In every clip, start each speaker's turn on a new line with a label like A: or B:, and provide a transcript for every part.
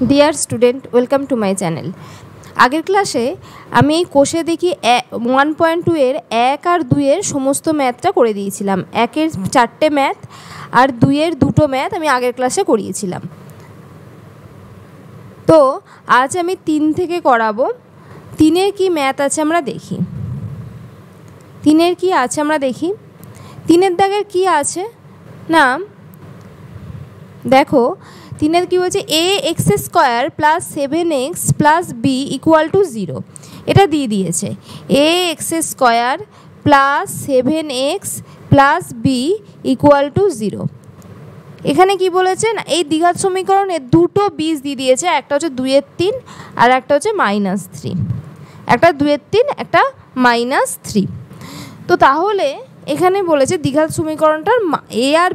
A: Dear student, welcome to my channel. আগের ক্লাসে আমি এই কোষে দেখি 1.2 এর 1 আর 2 এর সমস্ত ম্যাথটা করে দিয়েছিলাম। 1 এর 4টে ম্যাথ আর 2 এর 2টো ম্যাথ আমি আগের ক্লাসে করিয়েছিলাম। তো আজ আমি 3 থেকে করাবো। 3 এর কি ম্যাথ আছে আমরা দেখি। 3 এর কি আছে আমরা দেখি। 3 এর দাগের কি আছে না, দেখো 3 এর কি বলছে, ax² + 7x + b = 0। এটা দিয়ে দিয়েছে ax² + 7x + b = 0। এখানে কি বলেছেন, এই দ্বিঘাত সমীকরণের দুটো বীজ দিয়ে দিয়েছে, একটা হচ্ছে 2 এর 3 আর একটা হচ্ছে -3। একটা 2 এর 3, একটা -3। তো তাহলে এখানে বলেছে দ্বিঘাত সমীকরণটার এ আর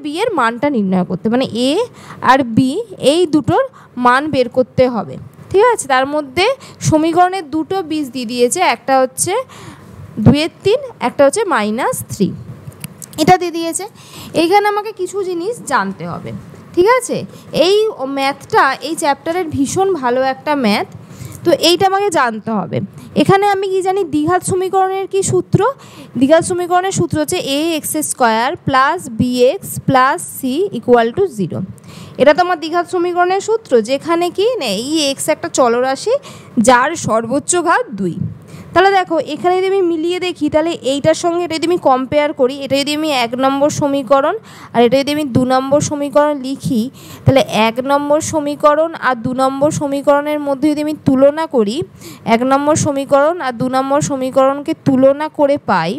A: বি এর মানটা নির্ণয় করতে, মানে এ আর বি এই দুটোর মান বের করতে হবে। ঠিক আছে, তার মধ্যে সমীকরণের দুটো বীজ দিয়ে দিয়েছে, একটা হচ্ছে 2 এর 3, একটা হচ্ছে -3। এটা দিয়ে দিয়েছে। এইখানে আমাকে কিছু জিনিস জানতে হবে। ঠিক আছে, এই ম্যাথটা এই চ্যাপ্টারের ভীষণ ভালো একটা ম্যাথ, তো এইটা আমাকে জানতে হবে। এখানে আমি কি জানি, দ্বিঘাত সমীকরণের কি সূত্র? দ্বিঘাত সমীকরণের সূত্র হচ্ছে ax² + bx + c = 0। এটা তো আমার দ্বিঘাত সমীকরণের সূত্র, যেখানে কি এই এক্স একটা চলরাশি যার সর্বোচ্চ ঘাত 2। তাহলে দেখো এখানে যদি আমি মিলিয়ে দেখি, তাহলে এইটার সঙ্গে এটা যদি আমি কম্পেয়ার করি, এটা যদি আমি 1 নম্বর সমীকরণ আর এটা যদি আমি 2 নম্বর সমীকরণ লিখি, তাহলে 1 নম্বর সমীকরণ আর 2 নম্বর সমীকরণের মধ্যে যদি আমি তুলনা করি, 1 নম্বর সমীকরণ আর 2 নম্বর সমীকরণকে তুলনা করে পাই,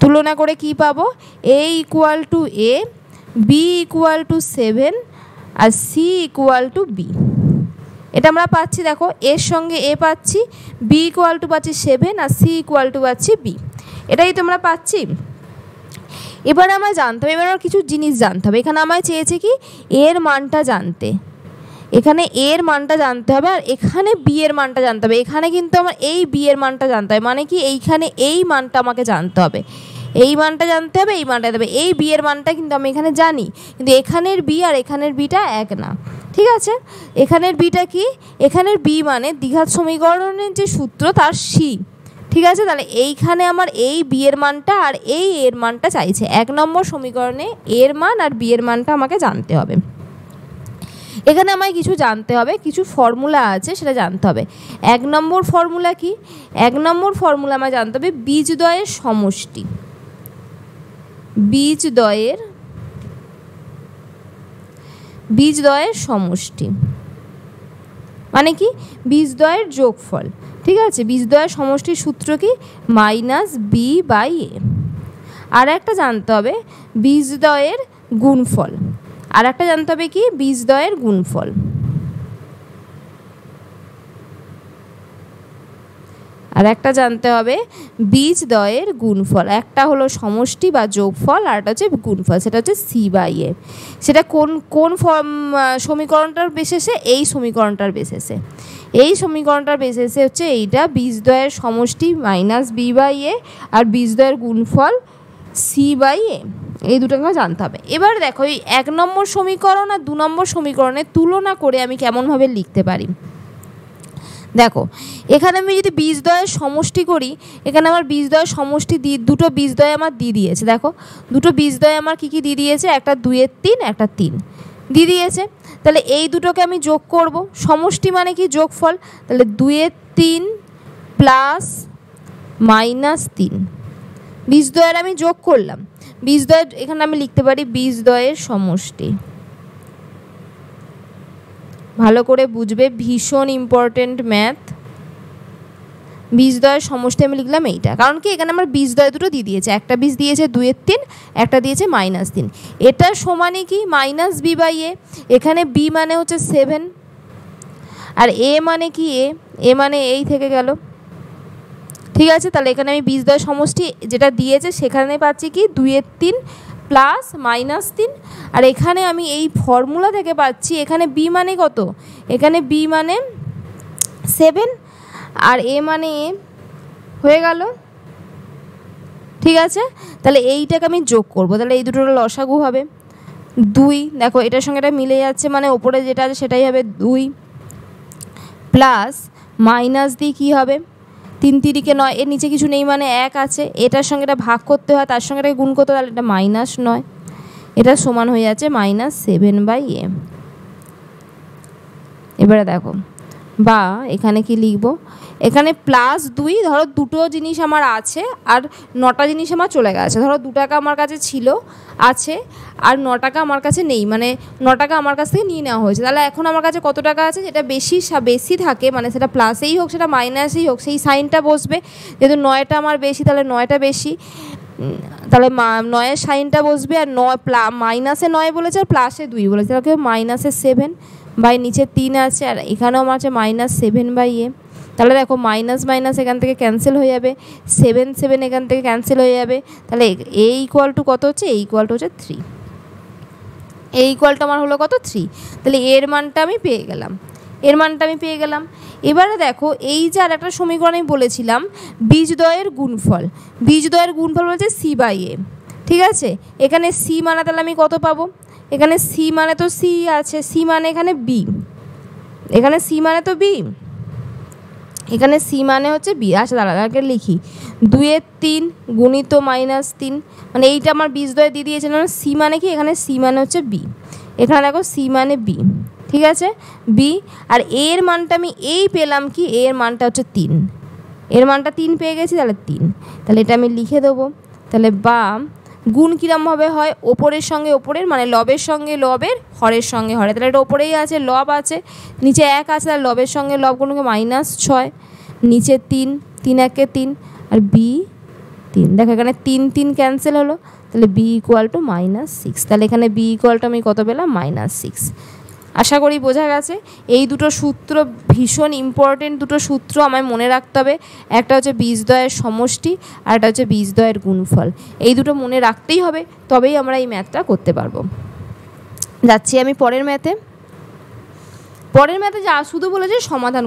A: তুলনা করে কি পাবো, a = a, b = 7 R c = b। এটা আমরা পাচ্ছি, দেখো এর সঙ্গে এ পাচ্ছি, b = পাচ্ছি 7 আর c = পাচ্ছি b। এটাই তোমরা পাচ্ছি। এবার আমায় জানতে হবে, এবার আমার কিছু জিনিস জানতে হবে। এখানে আমায় চেয়েছে কি এর মানটা জানতে, এখানে এর মানটা জানতে হবে আর এখানে বি এর মানটা জানতে হবে। এখানে কিন্তু আমার এই বি এর মানটা জানতে হবে, মানে কি এইখানে এই মানটা আমাকে জানতে হবে, এই মানটা জানতে হবে, এই মানটা জানতে হবে। এই বি এর মানটা কিন্তু আমি এখানে জানি, কিন্তু এখানের বি আর এখানের বিটা এক না। ঠিক আছে, এখানের বিটা কি, এখানের বি মানে দ্বিঘাত সমীকরণের যে সূত্র তার সি। ঠিক আছে, তাহলে এইখানে আমার এই বি এর মানটা আর এই এর মানটা চাইছে। 1 নম্বর সমীকরণে এর মান আর বি এর মানটা আমাকে জানতে হবে। এখানে আমায় কিছু জানতে হবে, কিছু ফর্মুলা আছে সেটা জানতে হবে। 1 নম্বর ফর্মুলা কি, 1 নম্বর ফর্মুলা আমায় জানতে হবে বীজদ্বয়ের সমষ্টি। বীজদ্বয়ের সমষ্টি মানে কি, বীজদ্বয়ের যোগফল। ঠিক আছে, বীজদ্বয়ের সমষ্টির সূত্র কি, -b/a। আর একটা জানতে হবে বীজদ্বয়ের গুণফল। আর একটা জানতে হবে কি, বীজদ্বয়ের গুণফল। আর একটা জানতে হবে বীজদ্বয়ের গুণফল। একটা হলো সমষ্টি বা যোগফল, আর একটা হচ্ছে গুণফল, সেটা হচ্ছে c/a। সেটা কোন সমীকরণটার বেসিসে, এই সমীকরণটার বেসিসে। এই সমীকরণটার বেসিসে হচ্ছে এইটা, বীজদ্বয়ের সমষ্টি -b/a আর বীজদ্বয়ের গুণফল c/a। এই দুটোকে জানতে হবে। এবার দেখো এই 1 নম্বর সমীকরণ আর 2 নম্বর সমীকরণের তুলনা করে আমি কেমনভাবে লিখতে পারি। দেখো এখানে আমি যদি বীজদ্বয়ের সমষ্টি করি, এখানে আমার বীজদ্বয়ের সমষ্টি দুটো বীজদ্বয় আমার দিয়ে দিয়েছে। দেখো দুটো বীজদ্বয় আমার কী কী দিয়ে দিয়েছে, একটা 2 এর 3, একটা 3 দিয়ে দিয়েছে। তাহলে এই দুটোকে আমি যোগ করব, সমষ্টি মানে কি যোগফল। তাহলে 2 এর 3 + -3 বীজদ্বয়ের আমি যোগ করলাম। বীজদ্বয়ের এখানে আমি লিখতে পারি বীজদ্বয়ের সমষ্টি। ভালো করে বুঝবে, ভীষণ ইম্পর্টেন্ট ম্যাথ। বীজদ্বয়ের সমষ্টি আমি লিখলাম এইটা, কারণ কি এখানে আমার বীজদ্বয় দুটো দিয়ে দিয়েছে, একটা বীজ দিয়েছে 2 এর 3, একটা দিয়েছে -3। এটা সমানে কি -b/a। এখানে b মানে হচ্ছে 7 আর a মানে কি, a মানে এই থেকে গেল। ঠিক আছে, তাহলে এখানে আমি বীজদ্বয় সমষ্টি যেটা দিয়েছে সেখানে পাচ্ছি কি 2 এর 3 + -3। আর এখানে আমি এই ফর্মুলা থেকে পাচ্ছি, এখানে b মানে কত, এখানে b মানে 7 আর a মানে a হয়ে গেল। ঠিক আছে, তাহলে এইটাকে আমি যোগ করব, তাহলে এই দুটোর লসাগু হবে। 2 দেখো এটার সঙ্গে এটা মিলে যাচ্ছে, মানে ওপরে যেটা আছে সেটাই হবে 2 প্লাস মাইনাস দিয়ে কী হবে 3 3 9, এর নিচে কিছু নেই মানে 1 আছে, এটার সঙ্গে এটা ভাগ করতে হয়, তার সঙ্গে এটা গুণ করতে হয়, তাহলে এটা -9, এটা সমান হয়ে যাচ্ছে -7/a। এবারে দেখো বা এখানে কি লিখব, এখানে +2, ধরো দুটো জিনিস আমার আছে আর 9টা জিনিস আমার চলে গেছে। ধরো 2 টাকা আমার কাছে ছিল আছে আর 9 টাকা আমার কাছে নেই, মানে 9 টাকা আমার কাছ থেকে নিয়ে নেওয়া হয়েছে। তাহলে এখন আমার কাছে কত টাকা আছে, যেটা বেশি থাকে, মানে সেটা প্লাসেই হোক সেটা মাইনাসেই হোক, সেই সাইনটা বসবে। যেহেতু 9টা আমার বেশি তাহলে 9টা বেশি, তাহলে 9-এর সাইনটা বসবে। আর -9 বলেছে আর +2 বলেছে, তাহলে -7 বাই নিচে 3 আছে আর এখানেও আমার আছে -7/a। তাহলে দেখো মাইনাস মাইনাস এখান থেকে ক্যান্সেল হয়ে যাবে, 7 এখান থেকে ক্যান্সেল হয়ে যাবে। তাহলে a = কত হচ্ছে, a = হচ্ছে 3, a = আমার হলো কত 3। তাহলে এর মানটা আমি পেয়ে গেলাম, এবারে দেখো এই যে আর একটা সমীকরণ আমি বলেছিলাম বীজদ্বয়ের গুণফল, বলছে c/a, ঠিক আছে। এখানে c মানে তাহলে আমি কত পাবো, এখানে c মানে তো c আছে, c মানে এখানে b, এখানে c মানে তো b, এখানে c মানে হচ্ছে b। আচ্ছা দাঁড়াকে লিখি, 2/3 গুণিত -3, মানে এইটা আমার বীজদ্বয় দিয়ে দিয়েছে না, c মানে কি, এখানে c মানে হচ্ছে b, এখানে দেখো c মানে b, ঠিক আছে b। আর এর মানটা আমি এই পেলাম কি, এর মানটা হচ্ছে 3, এর মানটা 3 পেয়ে গেছি, তাহলে 3, তাহলে এটা আমি লিখে দেবো। তাহলে বা গুণ কীরমভাবে হয়, ওপরের সঙ্গে ওপরের, মানে লবের সঙ্গে লবের, হরের সঙ্গে হরে। তাহলে এটা ওপরেই আছে, লব আছে, নিচে 1 আছে, তাহলে লবের সঙ্গে লব গুণকে -6, নিচে 3, 3 1 3 আর b 3। দেখো এখানে 3 3 ক্যান্সেল হলো, তাহলে b = -6। তাহলে এখানে b = আমি কত পেলাম, -6। আশা করি বোঝা গেছে। এই দুটো সূত্র ভীষণ ইম্পর্টেন্ট, দুটো সূত্র আমায় মনে রাখতে হবে। একটা হচ্ছে বীজদ্বয়ের সমষ্টি আর একটা হচ্ছে বীজদ্বয়ের গুণফল। এই দুটো মনে রাখতেই হবে, তবেই আমরা এই ম্যাথটা করতে পারবো। যাচ্ছি আমি পরের ম্যাথে। যা শুধু বলেছে সমাধান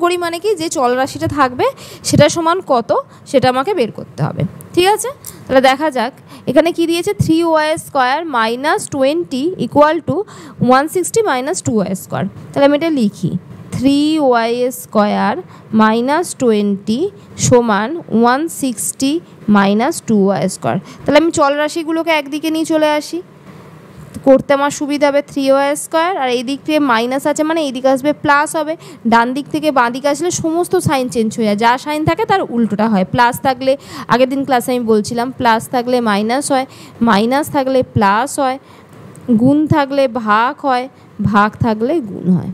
A: করি মানে কি, যে চলরাশিটা থাকবে সেটা সমান কত সেটা আমাকে বের করতে হবে, ঠিক আছে। তাহলে দেখা যাক এখানে কি দিয়েছে, 3y² - 20 = 160 - 2y²। তাহলে আমি এটা লিখি, 3y² - 20 = 160 - 2y²। তাহলে আমি চলরাশিগুলোকে একদিকে নিয়ে চলে আসি, করতে আমার সুবিধা হবে। 3y² আর এই দিক থেকে মাইনাস আছে মানে এই দিকে আসবে প্লাস হবে, ডান দিক থেকে বাঁ দিকে আসলে সমস্ত সাইন চেঞ্জ হয়ে যায়, যা সাইন থাকে তার উল্টোটা হয়। প্লাস থাকলে, আগের দিন ক্লাসে আমি বলছিলাম, প্লাস থাকলে মাইনাস হয়, মাইনাস থাকলে প্লাস হয়, গুণ থাকলে ভাগ হয়, ভাগ থাকলে গুণ হয়।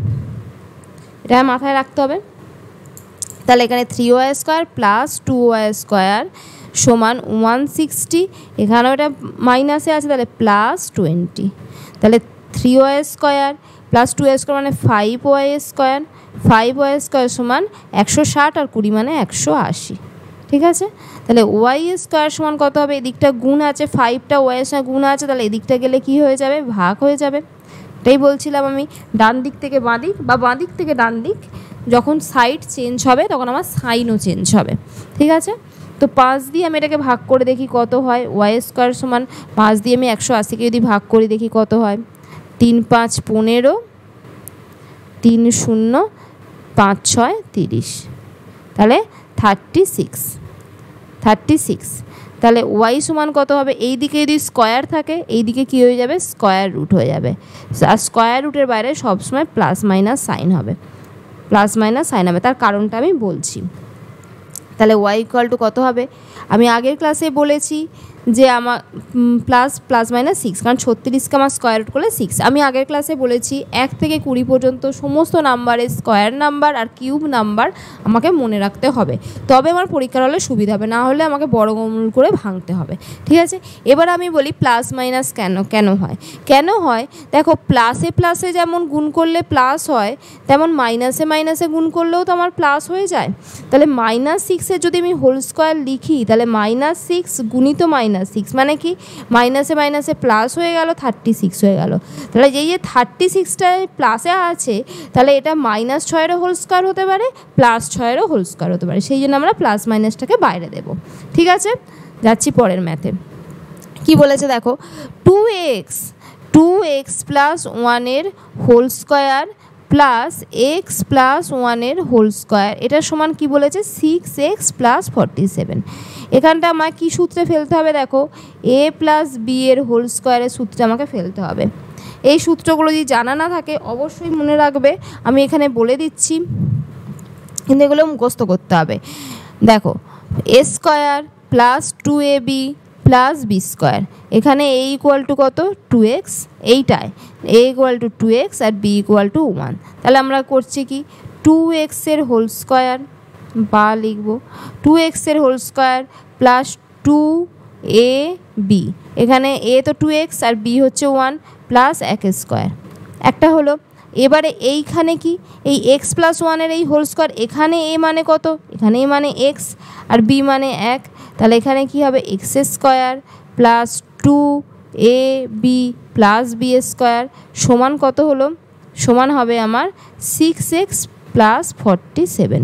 A: এটা মাথায় রাখতে হবে। তাহলে এখানে 3y² + 2y² সমান 160, এখানেও এটা মাইনাসে আছে, তাহলে +20। তাহলে 3y² + 2y² মানে 5y², 5y² সমান 160 আর 20 মানে 180, ঠিক আছে। তাহলে y² সমান কত হবে, এদিকটা গুণ আছে, 5টা y এর সঙ্গে গুণ আছে, তাহলে এদিকটা গেলে কি হয়ে যাবে, ভাগ হয়ে যাবে। এটাই বলছিলাম আমি, ডান দিক থেকে বাঁ দিক বা বাঁ দিক থেকে ডান দিক, যখন সাইড চেঞ্জ হবে তখন আমার সাইনও চেঞ্জ হবে, ঠিক আছে। তো 5 দিয়ে আমি এটাকে ভাগ করে দেখি কত হয়, y² সমান 5 দিয়ে আমি 180কে যদি ভাগ করি দেখি কত হয়, 3 5 15, 3 0 5 6 30, তাহলে 36। তাহলে y সমান কত হবে, এই দিকে যদি স্কোয়ার থাকে এই দিকে কী হয়ে যাবে, স্কোয়ার রুট হয়ে যাবে। আর স্কোয়ার রুটের বাইরে সবসময় প্লাস মাইনাস সাইন হবে, তার কারণটা আমি বলছি। তাহলে y = কত হবে, আমি আগের ক্লাসে বলেছি যে আমার ++- 6, কারণ 36কে আমার স্কোয়ার রুট করলে 6। আমি আগের ক্লাসে বলেছি 1 থেকে 20 পর্যন্ত সমস্ত নাম্বারের স্কোয়ার নাম্বার আর কিউব নাম্বার আমাকে মনে রাখতে হবে, তবে আমার পরীক্ষার হলে সুবিধা হবে, না হলে আমাকে বর্গমূল করে ভাঙতে হবে, ঠিক আছে। এবার আমি বলি প্লাস মাইনাস কেন হয়, দেখো প্লাসে প্লাসে যেমন গুণ করলে প্লাস হয়, তেমন মাইনাসে মাইনাসে গুণ করলেও তো আমার প্লাস হয়ে যায়। তাহলে -6 যদি আমি হোল স্কোয়ার লিখি, তাহলে -6 গুণিত -6 মানে কি, মাইনাসে মাইনাসে প্লাস হয়ে গেল, 36 হয়ে গেল। তাহলে এই যে 36টা প্লাসে আছে, তাহলে এটা -6-এরও হোল স্কোয়ার হতে পারে, +6-এরও হোল স্কোয়ার হতে পারে, সেই জন্য আমরা প্লাস মাইনাসটাকে বাইরে দেব, ঠিক আছে। যাচ্ছি পরের ম্যাথে। কি বলেছে দেখো, 2x 2x plus 1 whole square plus X plus 1 whole square, এটা সমান কি বলেছে 6x প্লাস 47। এখানটা আমার কি সূত্রে ফেলতে হবে, দেখো a প্লাস বি এর হোল স্কোয়ারের সূত্রে আমাকে ফেলতে হবে। এই সূত্রগুলো যদি জানা না থাকে অবশ্যই মনে রাখবে, আমি এখানে বলে দিচ্ছি, কিন্তু এগুলো মুখস্থ করতে হবে। দেখো a square plus 2ab plus B square, এখানে a ইকুয়াল টু কত 2x, এইটায় a ইকুয়াল টু 2x আর b ইকুয়াল টু 1। তাহলে আমরা করছি কি 2x এর হোল স্কোয়ার বা লিখব 2x এর হোল স্কোয়ার প্লাস 2ab, এখানে a তো 2x আর b হচ্ছে 1 প্লাস 1 স্কোয়ার, একটা হলো। এবারে এইখানে কি এই x প্লাস 1 এই হোল স্কোয়ার, এখানে a মানে কত, এখানে a মানে x আর b মানে 1, তাহলে এখানে কি হবে x square plus 2ab plus b square সমান কত হলো, সমান হবে আমার 6x প্লাস 47।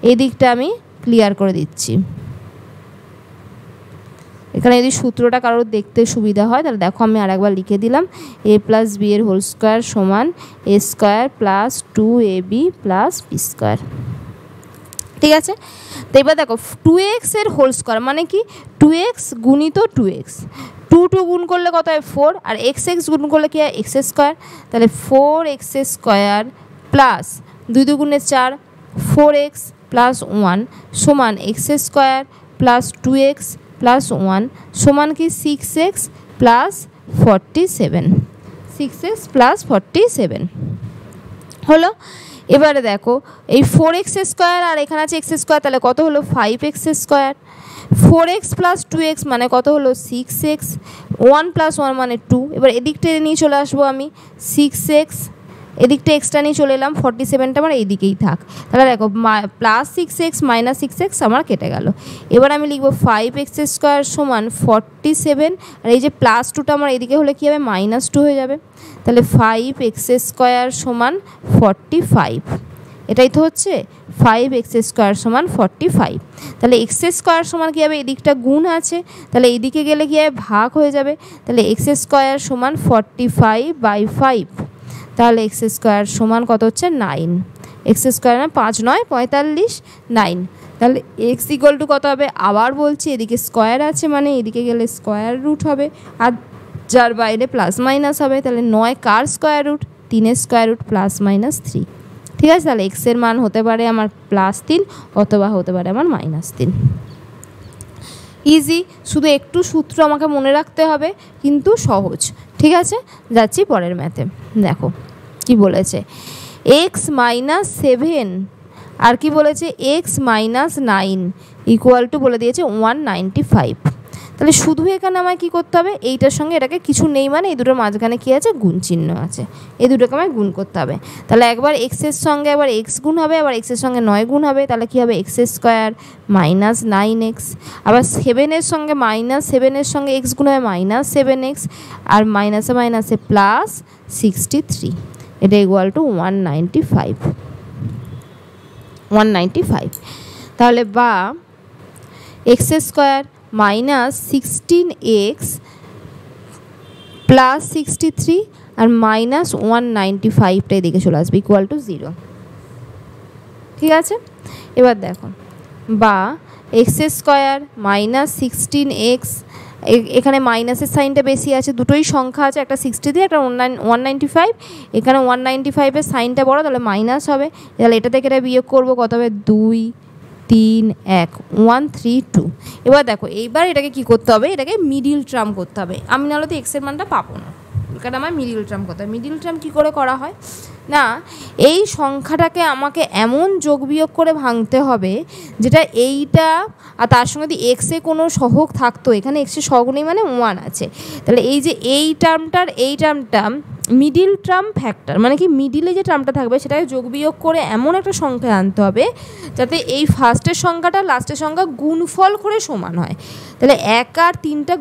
A: এই দিকটা আমি ক্লিয়ার করে দিচ্ছি। এখানে যদি সূত্রটা কারোর দেখতে সুবিধা হয় তাহলে দেখো আমি আরেকবার লিখে দিলাম, a প্লাস বি এর হোল স্কোয়ার সমান a square plus 2ab plus B square. ঠিক আছে, তো এবার দেখো 2x এর হোল স্কোয়ার মানে কি 2x গুণিত 2x, 2 গুণ করলে কত হয় 4, আর x গুণ করলে কি হয় x স্কোয়ার, তাহলে 4x স্কোয়ার প্লাস 2 দুগুণে 4 4x প্লাস 1 সমান x square plus 2x plus 1 সমান কি 6x প্লাস 47, 6x প্লাস 47 হলো। এবারে দেখো এই 4x স্কোয়ার আর এখানে আছে x স্কোয়ার, তাহলে কত হলো 5x square, 4x plus 2x মানে কত হলো 6x, 1 প্লাস 1 মানে 2। এবার এদিকটা নিয়ে চলে আসবো আমি 6x, এদিকটা এক্সট্রা নিয়ে চলে এলাম, 47টা আমার এইদিকেই থাক। তাহলে দেখো প্লাস 6x মাইনাস 6x আমার কেটে গেল। এবার আমি লিখবো 5x স্কোয়ার সমান 47, আর এই যে প্লাস 2টা আমার এদিকে হলে কী হবে মাইনাস 2 হয়ে যাবে, তাহলে 5x স্কোয়ার সমান 45, এটাই তো হচ্ছে 5x স্কোয়ার সমান 45। তাহলে x স্কোয়ার সমান কী হবে, এদিকটা গুণ আছে তাহলে এইদিকে গেলে কী হবে ভাগ হয়ে যাবে, তাহলে x স্কোয়ার সমান 45/5, তাহলে x স্কোয়ার সমান কত হচ্ছে 9, x স্কোয়ার না 5 9 45 9, তাহলে x ইকুয়াল টু কত হবে, আবার বলছি এদিকে স্কোয়ার আছে মানে এদিকে গেলে স্কোয়ার রুট হবে, আর যার বাইরে প্লাস মাইনাস হবে, তাহলে 9 কার square root 3 square root plus minus 3। ঠিক আছে, তাহলে x এর মান হতে পারে আমার +3 অথবা হতে পারে আমার -3। ইজি, শুধু একটু সূত্র আমাকে মনে রাখতে হবে কিন্তু সহজ। ঠিক আছে, যাচ্ছি পরের ম্যাথে। দেখো কি বলেছে x মাইনাস 7 আর কি বলেছে x মাইনাস 9 ইকুয়াল টু বলে দিয়েছে 195। তাহলে শুধু এখানে আমায় কী করতে হবে, এইটার সঙ্গে এটাকে কিছু নেই মানে এই দুটোর মাঝখানে কী আছে গুণ চিহ্ন আছে, এই দুটোকে আমায় গুণ করতে হবে। তাহলে একবার এক্সের সঙ্গে আবার এক্স গুণ হবে, আবার এক্সের সঙ্গে 9 গুণ হবে, তাহলে কী হবে এক্স স্কোয়ার মাইনাস 9x, আবার 7-এর সঙ্গে -7-এর সঙ্গে এক্স গুণ হবে -7x, আর মাইনাসে মাইনাসে প্লাস 63, এটা ইকুয়াল টু 195। তাহলে বা x square minus 16x plus 63 আর মাইনাস 195টা এদিকে চলে আসবে ইকুয়াল টু 0। ঠিক আছে, এবার দেখো বা এক্স স্কোয়ার মাইনাস 16x, এখানে মাইনাসের সাইনটা বেশি আছে, দুটোই সংখ্যা আছে, একটা 63 একটা 195, এখানে 195-এর সাইনটা বড় তাহলে মাইনাস হবে, তাহলে এটা থেকে এটা বিয়োগ করবো কত হবে 2 3 1 1 3 2। এবার দেখো এইবার এটাকে কি করতে হবে, এটাকে মিডিল টার্ম করতে হবে, আমি নাহলে তো এক্সের মানটা পাবো না, কারণ আমার মিডিল টার্ম করতে হবে। মিডিল টার্ম কী করে করা হয় না, এই সংখ্যাটাকে আমাকে এমন যোগ বিয়োগ করে ভাঙতে হবে যেটা এইটা আর তার সঙ্গে যদি এক্সে কোনো সহগ থাকতো, এখানে এক্সের সহগ নেই মানে 1 আছে, তাহলে এই যে এই টার্মটার এই টার্মটা মিডিল টার্ম ফ্যাক্টর মানে কি মিডিলে যে টার্মটা থাকবে সেটাকে যোগ বিয়োগ করে এমন একটা সংখ্যা আনতে হবে যাতে এই ফার্স্টের সংখ্যাটা লাস্টের সংখ্যা গুণফল করে সমান হয়। তাহলে 1 আর 3টা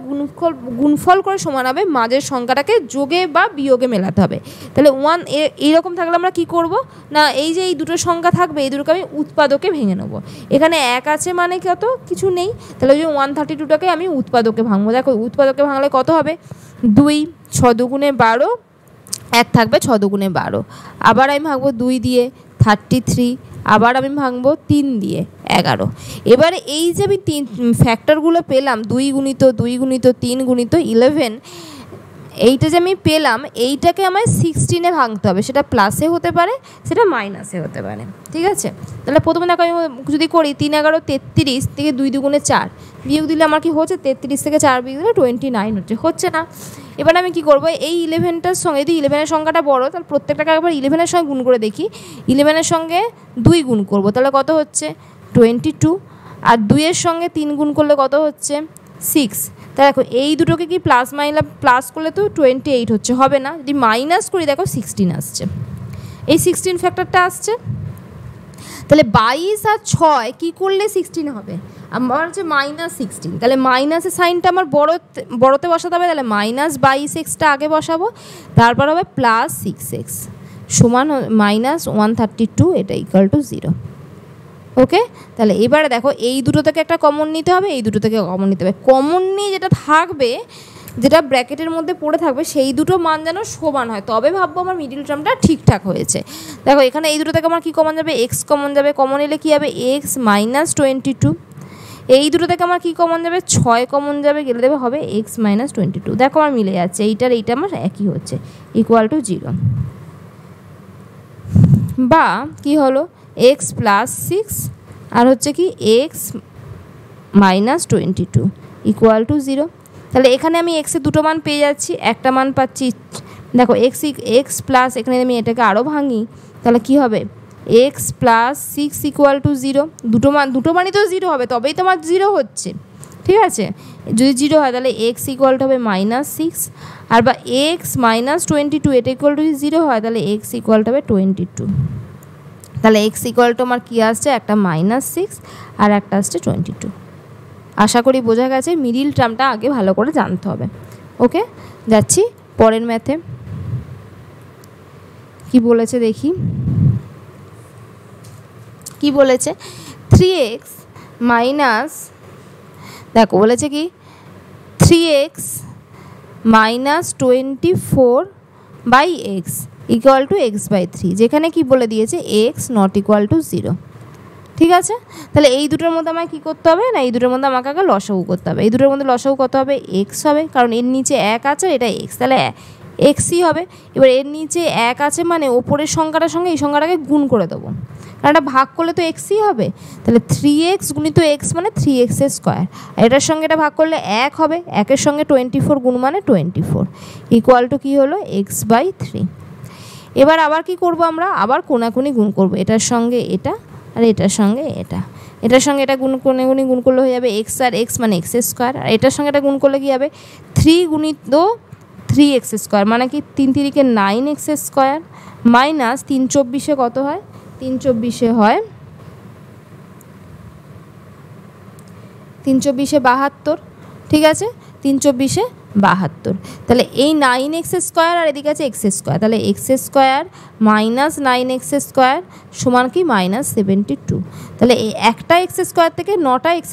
A: গুণফল করে সমান হবে, মাঝের সংখ্যাটাকে যোগে বা বিয়োগে মেলাতে হবে। তাহলে 1 এইরকম থাকলে আমরা কি করব না, এই যে এই দুটো সংখ্যা থাকবে এই দুটোকে আমি উৎপাদকে ভেঙে নেব, এখানে 1 আছে মানে কত কিছু নেই, তাহলে ওই 132টাকে আমি উৎপাদকে ভাঙবো। দেখো উৎপাদকে ভাঙলে কত হবে 2 6 2 12 1 থাকবে 6 দুগুণে 12, আবার আমি ভাঙবো 2 দিয়ে 33, আবার আমি ভাঙবো 3 দিয়ে 11। এবারে এই যে আমি ফ্যাক্টরগুলো পেলাম 2 গুণিত 2 গুণিত 3 গুণিত 11, এইটা যে আমি পেলাম এইটাকে আমায় 16-এ ভাঙতে হবে, সেটা প্লাসে হতে পারে সেটা মাইনাসে হতে পারে। ঠিক আছে, তাহলে প্রথমে দেখো আমি যদি করি 3 11 33 থেকে 2 দুগুণে 4 বিয়োগ দিলে আমার কি হচ্ছে 33 থেকে 4 বিয়োগ দিলে 29 হচ্ছে না। এবার আমি কি করব, এই 11টার সঙ্গে যদি 11-এর সংখ্যাটা বড় তাহলে প্রত্যেকটাকে একবার 11-এর সঙ্গে গুণ করে দেখি। 11-এর সঙ্গে 2 গুণ করব তাহলে কত হচ্ছে 22, আর 2-এর সঙ্গে 3 গুণ করলে কত হচ্ছে 6। তা দেখো এই দুটোকে কি প্লাস করলে তো 28 হচ্ছে, হবে না। যদি মাইনাস করি দেখো 16 আসছে, এই 16 ফ্যাক্টরটা আসছে। তাহলে 22 আর 6 কী করলে 16 হবে, আমার হচ্ছে -16, তাহলে মাইনাসের সাইনটা আমার বড়তে বসাতে হবে, তাহলে -22x আগে বসাবো, তারপর হবে +6x সমান -132, এটা = 0। ওকে, তাহলে এবারে দেখো এই দুটো থেকে একটা কমন নিতে হবে, এই দুটো থেকে কমন নিতে হবে। কমন নিয়ে যেটা থাকবে, যেটা ব্র্যাকেটের মধ্যে পড়ে থাকবে, সেই দুটো মান যেন সমান হয়, তবে ভাববো আমার মিডিল টার্মটা ঠিকঠাক হয়েছে। দেখো এখানে এই দুটো থেকে আমার কী কমন যাবে, x কমন যাবে, কমন এলে কী হবে x -22। এই দুটো থেকে আমার কী কমন যাবে 6 কমন যাবে, গেলে দেবে হবে x -22। দেখো আমার মিলে যাচ্ছে, এইটার এইটা আমার একই হচ্ছে, = 0। বা কি হলো x + 6 আর হচ্ছে কি x -22 = 0। তাহলে এখানে আমি x এর দুটো মান পেয়ে যাচ্ছি, একটা মান পাচ্ছি, দেখো x প্লাস, এখানে আমি এটাকে আরও ভাঙি তাহলে কি হবে x + 6 = 0। দুটো মানই তো 0 হবে, তবেই তোমার 0 হচ্ছে। ঠিক আছে, যদি 0 হয় তাহলে x = হবে -6, আর বা x -22 এটা যদি 0 হয় তাহলে x = হবে 22। তাহলে x = আমার কী আসছে, একটা -6 আর একটা আসছে 22। আশা করি বোঝা গেছে, মিডিল টার্মটা আগে ভালো করে জানতে হবে। ওকে, যাচ্ছি পরের ম্যাথে। কি বলেছে দেখি, কি বলেছে 3x মাইনাস, দেখো বলেছে কি 3x -24/x = x/3, যেখানে কি বলে দিয়েছে x ≠ 0। ঠিক আছে, তাহলে এই দুটোর মধ্যে আমাকে কী করতে হবে না, এই দুটোর মধ্যে আমাকে আগে লসাগু করতে হবে। এই দুটোর মধ্যে লসাগু কত হবে, x হবে, কারণ এর নিচে 1 আছে, এটা x, তাহলে xই হবে। এবার এর নিচে 1 আছে মানে ওপরের সংখ্যাটার সঙ্গে এই সংখ্যাটাকে গুণ করে দেবো, কারণ এটা ভাগ করলে তো xই হবে। তাহলে 3x গুণিত x মানে 3x², এটার সঙ্গে এটা ভাগ করলে 1 হবে, 1-এর সঙ্গে 24 গুণ মানে 24 = কী হলো x/3। এবার আবার কি করব, আমরা আবার কোনাকুনি গুণ করব, এটার সঙ্গে এটা আর এটার সঙ্গে এটা, এটার সঙ্গে এটা কোনাকুনি গুণ করলে হয়ে যাবে x আর x মানে x², আর এটার সঙ্গে এটা গুণ করলে কী হবে 3 গুণিত 3x² মানে কি 3 3 = 9x² মাইনাস 3 24 কত হয়, 3 24 হয় 3 24 72। ঠিক আছে, 3 24 72। তাহলে এই 9x² আর এদিকে আছে x², তাহলে x² মাইনাস 9x² সমান কি -72। তাহলে এই একটা x² থেকে 9টা x²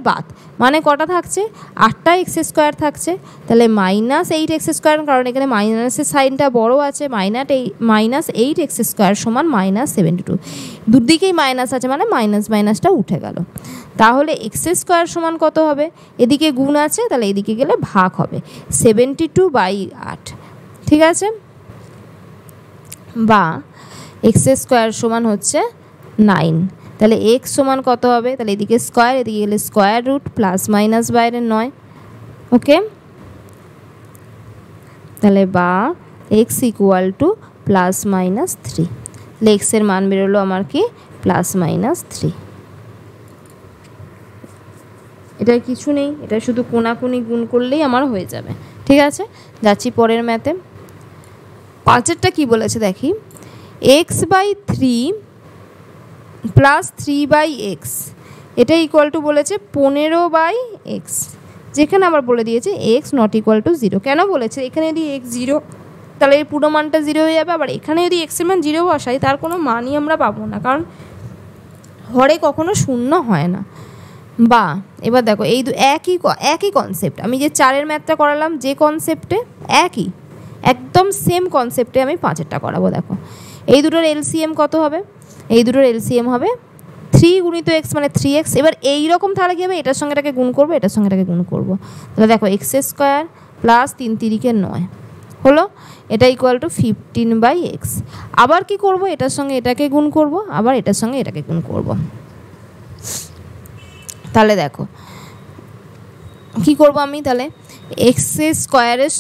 A: বাদ, মানে কটা থাকছে 8টা x² থাকছে। তাহলে -8x², কারণ এখানে মাইনাসের সাইনটা বড় আছে, -8x² সমান -72। দুদিকেই মাইনাস আছে মানে মাইনাসটা উঠে গেল। তাহলে x² সমান কত হবে, এদিকে গুণ আছে তাহলে এদিকে গেলে ভাগ হবে 72/8। ঠিক আছে, বা x² সমান হচ্ছে 9। তাহলে x সমান কত হবে, তাহলে এদিকে স্কোয়ার, এদিকে গেলে স্কোয়ার রুট, প্লাস মাইনাস বাইরে 9। ওকে, তাহলে বা x = +-3, তাহলে x এর মান বেরোলো আমার কি +-3। এটা কিছু নেই, এটা শুধু কোনাকুনি গুণ করলেই আমার হয়ে যাবে। ঠিক আছে, যাচ্ছি পরের ম্যাথে। 5এরটা কি বলেছে দেখি, x/3 + 3/x এটা = বলেছে 15/x, যেখানে আবার বলে দিয়েছে x ≠ 0। কেন বলেছে, এখানে যদি x 0 তাহলে এর পুরো মানটা 0 হয়ে যাবে, আবার এখানে যদি x এর মান 0 বসাই তার কোনো মানই আমরা পাবো না, কারণ হরে কখনো শূন্য হয় না। বা এবার দেখো এই একই কনসেপ্ট, আমি যে 4-এর ম্যাথটা করালাম যে কনসেপ্টে একদম সেম কনসেপ্টে আমি 5-এরটা করাবো। দেখো এই দুটোর এলসিএম কত হবে? এই দুটোর এলসিএম হবে 3 গুণিত এক্স মানে 3x। এবার এইরকম তাহলে কী হবে? এটার সঙ্গে এটাকে গুণ করবো, এটার সঙ্গে এটাকে গুণ করবো। তাহলে দেখো x² প্লাস 3 তিরিকে 9 হলো, এটা ইকুয়াল টু 15/x। আবার কি করব? এটার সঙ্গে এটাকে গুণ করব, আবার এটার সঙ্গে এটাকে গুণ করব। তাহলে দেখো কি করব আমি? তাহলে x²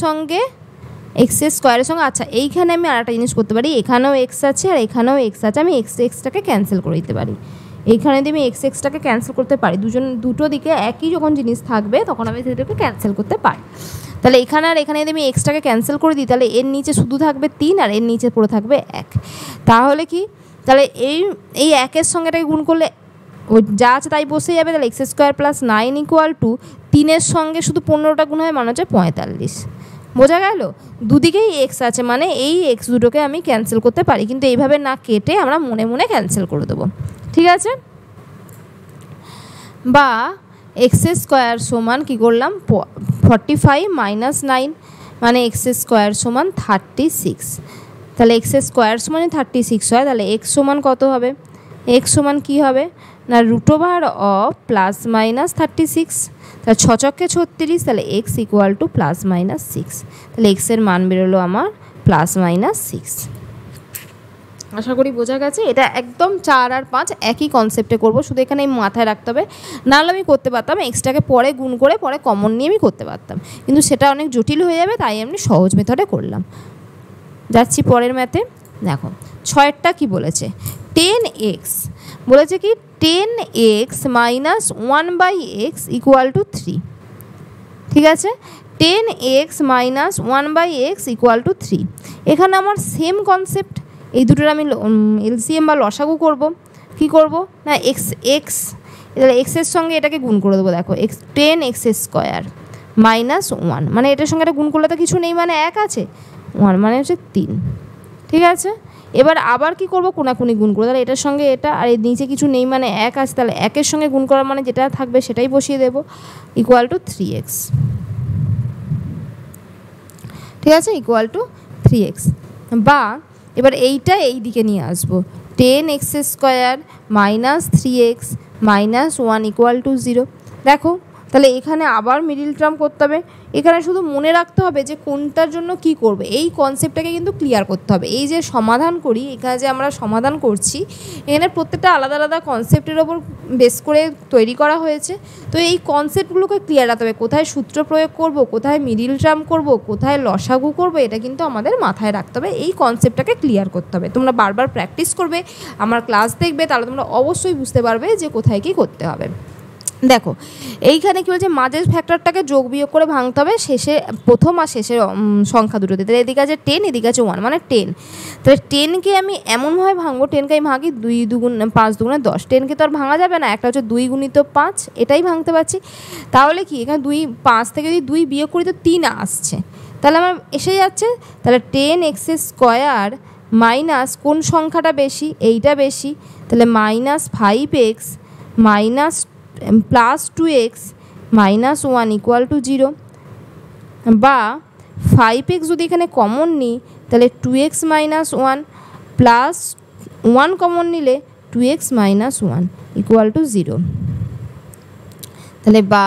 A: সঙ্গে আচ্ছা এইখানে আমি আর একটা জিনিস করতে পারি, এখানেও এক্স আছে আর এখানেও এক্স আছে, আমি এক্সটাকে ক্যান্সেল করে দিতে পারি। এইখানে যদি আমি এক্সটাকে ক্যান্সেল করতে পারি, দুটো দিকে একই যখন জিনিস থাকবে তখন আমি সেটাকে ক্যান্সেল করতে পারি। তাহলে এখানে আর এখানে যদি আমি এক্সটাকে ক্যান্সেল করে দিই, তাহলে এর নিচে শুধু থাকবে 3 আর এর নিচে পড়ে থাকবে 1। তাহলে কি? তাহলে এই 1-এর সঙ্গে এটাকে গুণ করলে ওই যা আছে তাই বসে যাবে। তাহলে x² প্লাস 9 ইকুয়াল টু 3-এর সঙ্গে শুধু 15টা গুণ হয় মানে হচ্ছে 45। বোঝা গেল? দুদিকেই এক্স আছে মানে এই এক্স দুটোকে আমি ক্যান্সেল করতে পারি, কিন্তু এইভাবে না কেটে আমরা মনে মনে ক্যান্সেল করে দেবো। ঠিক আছে? বা x² সমান কী করলাম? 45 মাইনাস 9 মানে x² সমান 36। তাহলে x² সমান 36 হয়, তাহলে x সমান কত হবে? x সমান কী হবে না √অফ প্লাস মাইনাস 36। তাহলে 6 ছক্কে 36, তাহলে x equal to plus minus 6। তাহলে এক্সের মান বেরোলো আমার প্লাস মাইনাস 6। আশা করি বোঝা গেছে। এটা একদম 4 আর 5 একই কনসেপ্টে করব, শুধু এখানে মাথায় রাখতে হবে। নাহলে আমি করতে পারতাম এক্সটাকে পরে গুণ করে পরে কমন নিয়ে আমি করতে পারতাম, কিন্তু সেটা অনেক জটিল হয়ে যাবে, তাই আমি সহজ মেথডে করলাম। যাচ্ছি পরের ম্যাথে। দেখো 6-এরটা কী বলেছে? 10x বলেছে কি 10x minus 1/x equal to 3। ঠিক আছে? 10x minus 1/x equal to 3। এখানে আমার সেম কনসেপ্ট, এই দুটোর আমি এলসিএম বা লসাগু করব। কি করব না এক্স তাহলে এক্সের সঙ্গে এটাকে গুণ করে দেবো। দেখো 10x² মাইনাস 1 মানে এটার সঙ্গে এটা গুণ করলে তো কিছু নেই মানে 1 আছে, 1 মানে হচ্ছে 3। ঠিক আছে? এবার আবার কি করব? কোনাকুনি গুণ করবো। তাহলে এটার সঙ্গে এটা আর এর নিচে কিছু নেই মানে 1 আছে, তাহলে 1-এর সঙ্গে গুণ করার মানে যেটা থাকবে সেটাই বসিয়ে দেবো, ইকুয়াল টু 3x। ঠিক আছে? Equal to 3x। বা এবার এইটা এই দিকে নিয়ে আসবো, 10x² minus 3x minus 1 equal to 0। দেখো তাহলে এখানে আবার মিডিল টার্ম করতে হবে। এখানে শুধু মনে রাখতে হবে যে কোনটার জন্য কি করবে, এই কনসেপ্টটাকে কিন্তু ক্লিয়ার করতে হবে। এই যে সমাধান করি, এখানে যে আমরা সমাধান করছি, এখানে প্রত্যেকটা আলাদা আলাদা কনসেপ্টের ওপর বেস করে তৈরি করা হয়েছে। তো এই কনসেপ্টগুলোকে ক্লিয়ার রাখতে হবে, কোথায় সূত্র প্রয়োগ করব, কোথায় মিডিল টার্ম করব, কোথায় লসাগু করব, এটা কিন্তু আমাদের মাথায় রাখতে হবে। এই কনসেপ্টটাকে ক্লিয়ার করতে হবে। তোমরা বারবার প্র্যাকটিস করবে, আমার ক্লাস দেখবে, তাহলে তোমরা অবশ্যই বুঝতে পারবে যে কোথায় কী করতে হবে। দেখো এইখানে কী বলছে, মাঝের ফ্যাক্টরটাকে যোগ বিয়োগ করে ভাঙতে হবে শেষে, প্রথম আর শেষের সংখ্যা দুটোতে। তাহলে এদিকে আছে 10, এদিকে আছে 1 মানে 10। তাহলে 10কে আমি এমনভাবে ভাঙবো, 10কে আমি ভাঙি 2 দুগুণ 5 দুগুণে 10। 10কে তো আর ভাঙা যাবে না, একটা হচ্ছে 2 গুণিত 5, এটাই ভাঙতে পারছি। তাহলে কি এখানে 5 থেকে যদি 2 বিয়োগ করি তো 3 আসছে, তাহলে আমার এসে যাচ্ছে। তাহলে 10x² মাইনাস কোন সংখ্যাটা বেশি? এইটা বেশি। তাহলে minus 5x minus plus 2x minus 1 equal to 0। বা 5x যদি এখানে কমন নিই, তাহলে 2x মাইনাস 1 প্লাস 1 কমন নিলে 2x মাইনাস 1 ইকুয়াল টু 0। তাহলে বা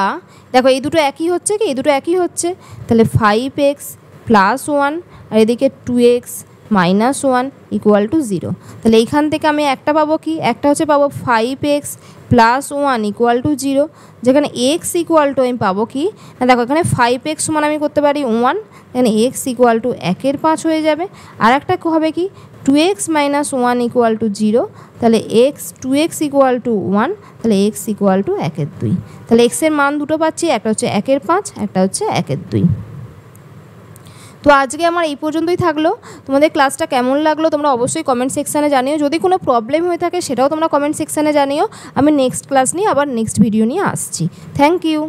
A: দেখো এই দুটো একই হচ্ছে কি? এই দুটো একই হচ্ছে। তাহলে 5x প্লাস 1 আর এদিকে 2x মাইনাস 1 ইকুয়াল টু 0। তাহলে এইখান থেকে আমি একটা পাবো কি? একটা হচ্ছে পাবো 5x প্লাস 1 ইকুয়াল টু 0, যেখানে x ইকুয়াল টু আমি পাবো কি না দেখো এখানে 5x সমান আমি করতে পারি 1, এখানে x ইকুয়াল টু 1/5 হয়ে যাবে। আর একটা হবে কি 2x মাইনাস 1 ইকুয়াল টু 0, তাহলে 2x ইকুয়াল টু 1, তাহলে x ইকুয়াল টু 1/2। তাহলে x এর মান দুটো পাচ্ছি, একটা হচ্ছে 1/5, একটা হচ্ছে 1/2। তো আজকে আমার এই পর্যন্তই থাকলো। তোমাদের ক্লাসটা কেমন লাগলো তোমরা অবশ্যই কমেন্ট সেকশানে জানিও। যদি কোনো প্রবলেম হয়ে থাকে সেটাও তোমরা কমেন্ট সেকশানে জানিও। আমি নেক্সট ক্লাস নিয়ে আবার নেক্সট ভিডিও নিয়ে আসছি। Thank you.